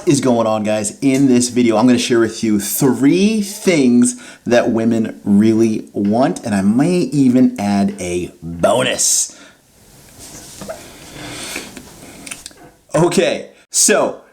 What is going on, guys? In this video, I'm going to share with you 3 things that women really want, and I may even add a bonus. Okay, so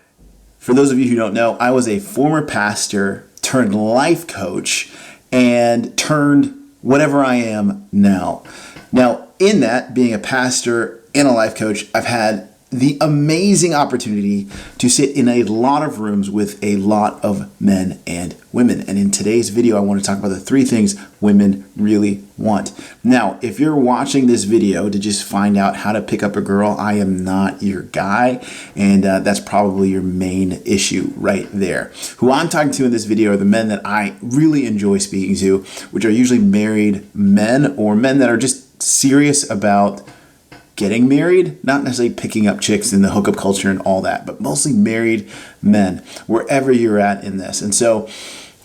for those of you who don't know, I was a former pastor turned life coach and turned whatever I am now. Now, in that, being a pastor and a life coach, I've had the amazing opportunity to sit in a lot of rooms with a lot of men and women. And in today's video, I want to talk about the 3 things women really want. Now, if you're watching this video to just find out how to pick up a girl, I am not your guy. And that's probably your main issue right there. Who I'm talking to in this video are the men that I really enjoy speaking to, which are usually married men or men that are just serious about getting married, not necessarily picking up chicks in the hookup culture and all that, but mostly married men, wherever you're at in this. And so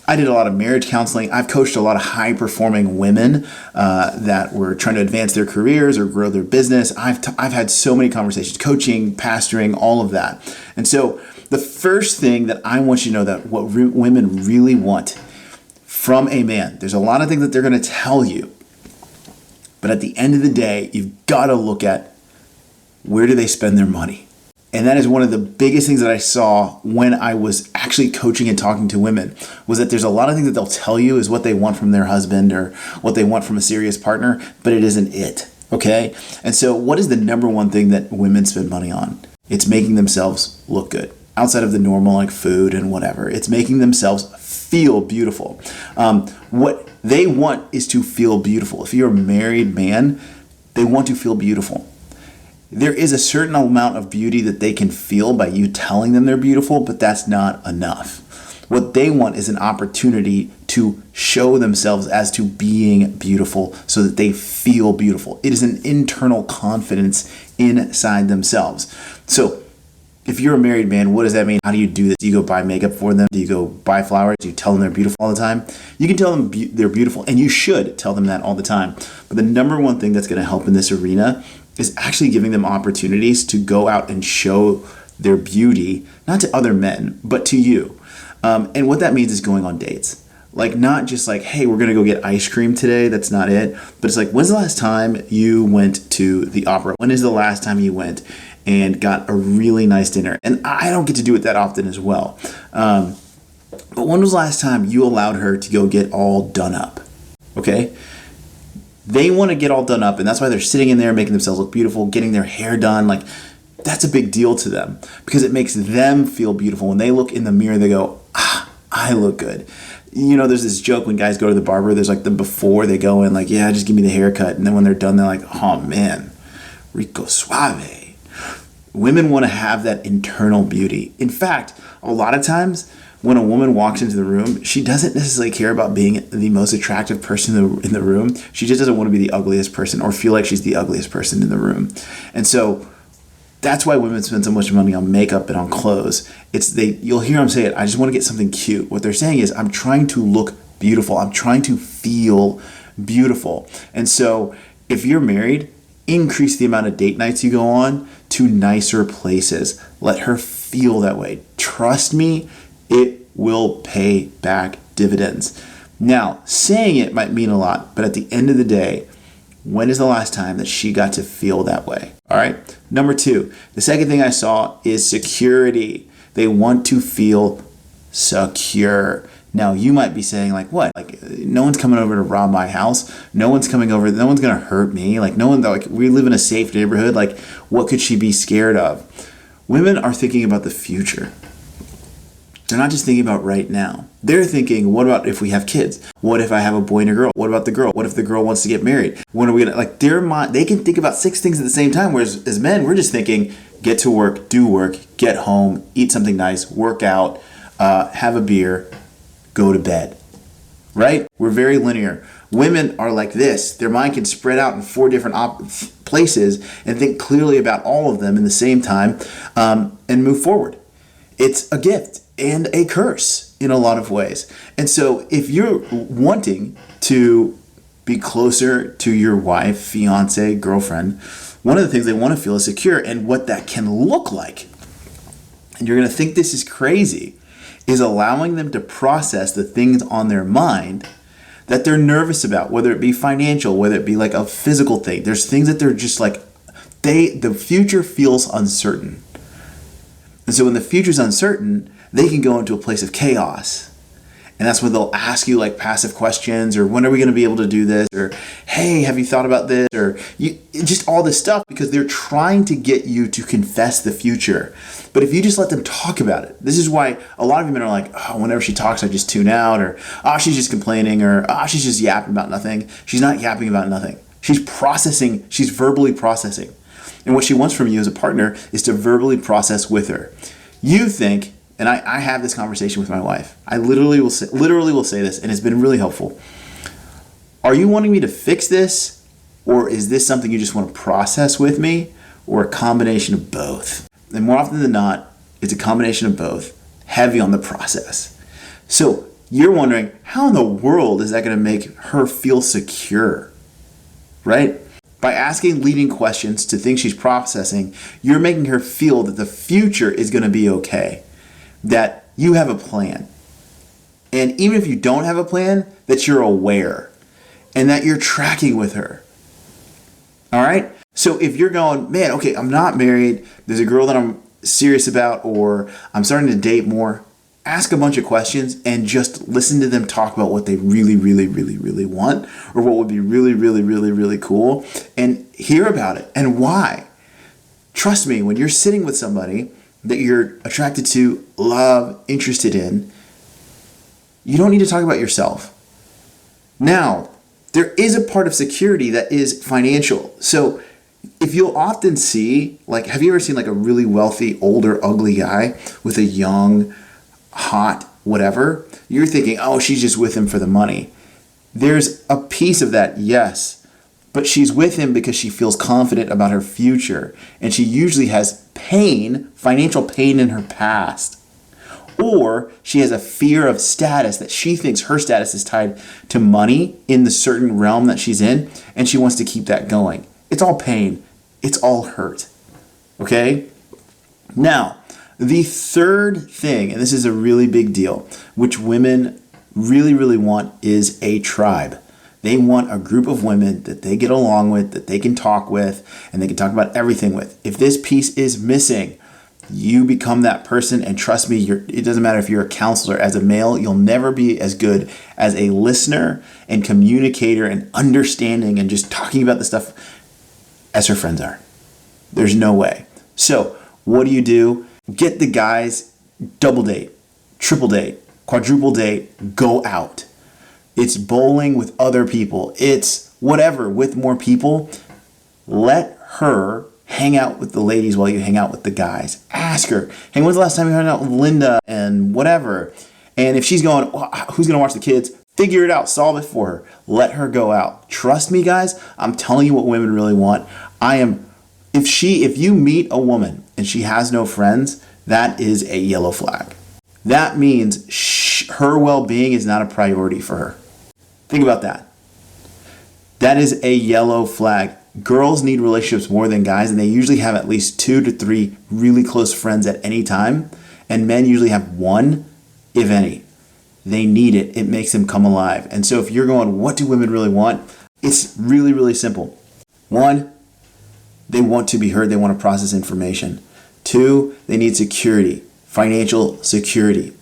I did a lot of marriage counseling. I've coached a lot of high-performing women that were trying to advance their careers or grow their business. I've had so many conversations, coaching, pastoring, all of that. And so the first thing that I want you to know that what women really want from a man, there's a lot of things that they're going to tell you. But at the end of the day, you've got to look at where do they spend their money. And that is one of the biggest things that I saw when I was actually coaching and talking to women, was that there's a lot of things that they'll tell you is what they want from their husband or what they want from a serious partner, but it isn't it, okay? And so what is the number one thing that women spend money on? It's making themselves look good. Outside of the normal like food and whatever, it's making themselves feel beautiful. What they want is to feel beautiful. If you're a married man, they want to feel beautiful. There is a certain amount of beauty that they can feel by you telling them they're beautiful, but that's not enough. What they want is an opportunity to show themselves as to being beautiful so that they feel beautiful. It is an internal confidence inside themselves. So if you're a married man, what does that mean? How do you do this? Do you go buy makeup for them? Do you go buy flowers? Do you tell them they're beautiful all the time? You can tell them they're beautiful, and you should tell them that all the time. But the number one thing that's going to help in this arena is actually giving them opportunities to go out and show their beauty, not to other men, but to you. And what that means is going on dates. Like, not just like, hey, we're going to go get ice cream today. That's not it. But it's like, when's the last time you went to the opera? When is the last time you went and got a really nice dinner? And I don't get to do it that often as well. But when was the last time you allowed her to go get all done up? Okay? They want to get all done up, and that's why they're sitting in there making themselves look beautiful, getting their hair done. Like, that's a big deal to them because it makes them feel beautiful. When they look in the mirror, they go, I look good. You know, there's this joke when guys go to the barber, there's like the before they go in, like, yeah, just give me the haircut. And then when they're done, they're like, oh man, rico suave. Women want to have that internal beauty. In fact, a lot of times when a woman walks into the room, she doesn't necessarily care about being the most attractive person in the room. She just doesn't want to be the ugliest person or feel like she's the ugliest person in the room. And so that's why women spend so much money on makeup and on clothes. You'll hear them say it, I just want to get something cute. What they're saying is, I'm trying to look beautiful. I'm trying to feel beautiful. And so if you're married, increase the amount of date nights you go on to nicer places. Let her feel that way. Trust me, it will pay back dividends. Now, saying it might mean a lot, but at the end of the day, when is the last time that she got to feel that way? All right. Number 2, the second thing I saw is security. They want to feel secure. Now, you might be saying, like, what? Like, no one's coming over to rob my house. No one's coming over. No one's going to hurt me. Like, we live in a safe neighborhood. Like, what could she be scared of? Women are thinking about the future. They're not just thinking about right now. They're thinking, what about if we have kids? What if I have a boy and a girl? What about the girl? What if the girl wants to get married? When are we gonna, like, their mind, they can think about 6 things at the same time, whereas as men, we're just thinking, get to work, do work, get home, eat something nice, work out, have a beer, go to bed, right? We're very linear. Women are like this. Their mind can spread out in 4 different places and think clearly about all of them in the same time and move forward. It's a gift and a curse in a lot of ways. And so if you're wanting to be closer to your wife, fiance, girlfriend, one of the things they want to feel is secure, and what that can look like and you're going to think this is crazy, is allowing them to process the things on their mind that they're nervous about, whether it be financial, whether it be like a physical thing. There's things that they're just like, the future feels uncertain. And so when the future's uncertain, they can go into a place of chaos. And that's when they'll ask you like passive questions, or when are we going to be able to do this? Or, hey, have you thought about this? Or just all this stuff, because they're trying to get you to confess the future. But if you just let them talk about it, this is why a lot of women are like, oh, whenever she talks, I just tune out, or, oh, she's just complaining, or, oh, she's just yapping about nothing. She's not yapping about nothing. She's processing, she's verbally processing. And what she wants from you as a partner is to verbally process with her. You think, and I have this conversation with my wife. I literally will say this, and it's been really helpful. Are you wanting me to fix this, or is this something you just want to process with me, or a combination of both? And more often than not, it's a combination of both, heavy on the process. So you're wondering, how in the world is that going to make her feel secure, right? By asking leading questions to things she's processing, you're making her feel that the future is going to be okay, that you have a plan. And even if you don't have a plan, that you're aware and that you're tracking with her. All right? So if you're going, man, okay, I'm not married, there's a girl that I'm serious about, or I'm starting to date more, ask a bunch of questions and just listen to them talk about what they really, really, really, really want, or what would be really, really, really, really cool, and hear about it and why. Trust me, when you're sitting with somebody that you're attracted to, love, interested in, you don't need to talk about yourself. Now, there is a part of security that is financial. So if you'll often see, like, have you ever seen like a really wealthy, older, ugly guy with a young, hot, whatever? You're thinking, oh, she's just with him for the money. There's a piece of that, yes. But she's with him because she feels confident about her future. And she usually has pain, financial pain in her past. Or she has a fear of status, that she thinks her status is tied to money in the certain realm that she's in. And she wants to keep that going. It's all pain. It's all hurt. Okay? Now, the third thing, and this is a really big deal, which women really, really want, is a tribe. They want a group of women that they get along with, that they can talk with, and they can talk about everything with. If this piece is missing, you become that person, and trust me, it doesn't matter if you're a counselor. As a male, you'll never be as good as a listener and communicator and understanding and just talking about the stuff as her friends are. There's no way. So what do? Get the guys, double date, triple date, quadruple date, go out. It's bowling with other people. It's whatever with more people. Let her hang out with the ladies while you hang out with the guys. Ask her, hey, when's the last time you hung out with Linda and whatever? And if she's going, well, who's going to watch the kids? Figure it out. Solve it for her. Let her go out. Trust me, guys. I'm telling you what women really want. If you meet a woman and she has no friends, that is a yellow flag. That means her well-being is not a priority for her. Think about that. That is a yellow flag. Girls need relationships more than guys, and they usually have at least 2 to 3 really close friends at any time, and men usually have 1, if any. They need it. It makes them come alive. And so if you're going, what do women really want? It's really, really simple. 1, they want to be heard. They want to process information. 2, they need security, financial security,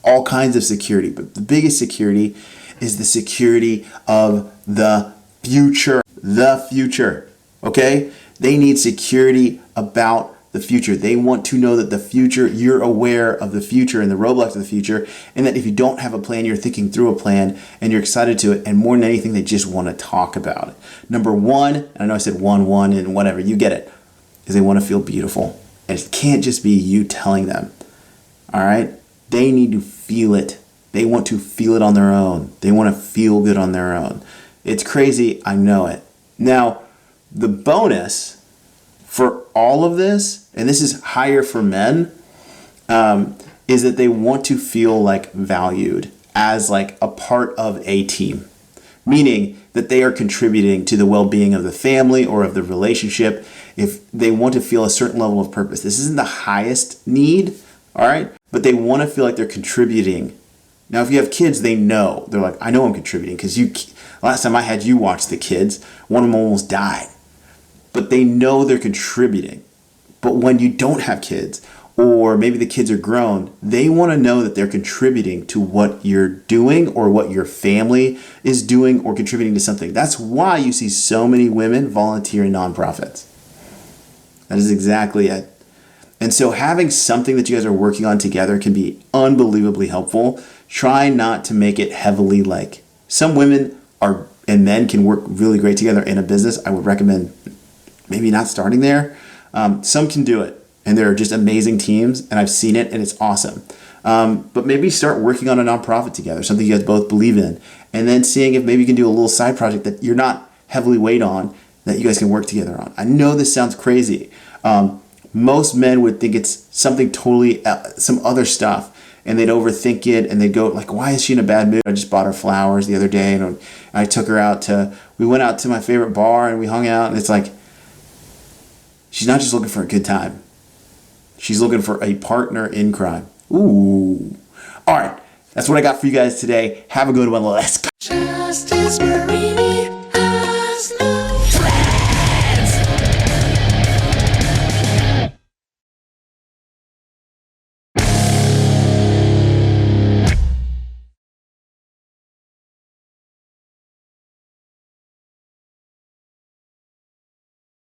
all kinds of security. But the biggest security is the security of the future. The future, okay? They need security about the future. They want to know that the future, you're aware of the future and the roadblocks of the future, and that if you don't have a plan, you're thinking through a plan and you're excited to it, and more than anything, they just want to talk about it. Number 1, and I know I said 1, and whatever, you get it, is they want to feel beautiful. And it can't just be you telling them, all right? They need to feel it. They want to feel it on their own. They want to feel good on their own. It's crazy, I know it. Now, the bonus for all of this, and this is higher for men, is that they want to feel like valued as like a part of a team. Meaning that they are contributing to the well-being of the family or of the relationship. If they want to feel a certain level of purpose. This isn't the highest need, All right. But they want to feel like they're contributing. Now, if you have kids, they know. They're like, I know I'm contributing because last time I had you watch the kids, one of them almost died. But they know they're contributing. But when you don't have kids, or maybe the kids are grown, they want to know that they're contributing to what you're doing or what your family is doing or contributing to something. That's why you see so many women volunteer in nonprofits. That is exactly it. And so having something that you guys are working on together can be unbelievably helpful. Try not to make it heavily like some women are and men can work really great together in a business. I would recommend maybe not starting there. Some can do it, and they're just amazing teams, and I've seen it, and it's awesome. But maybe start working on a nonprofit together, something you guys both believe in, and then seeing if maybe you can do a little side project that you're not heavily weighed on that you guys can work together on. I know this sounds crazy. Most men would think it's something totally, some other stuff, and they'd overthink it, and they'd go like, why is she in a bad mood? I just bought her flowers the other day, and I took her out we went out to my favorite bar, and we hung out, and it's like, she's not just looking for a good time. She's looking for a partner in crime. Ooh. All right. That's what I got for you guys today. Have a good one. Let's go. Justice Marine.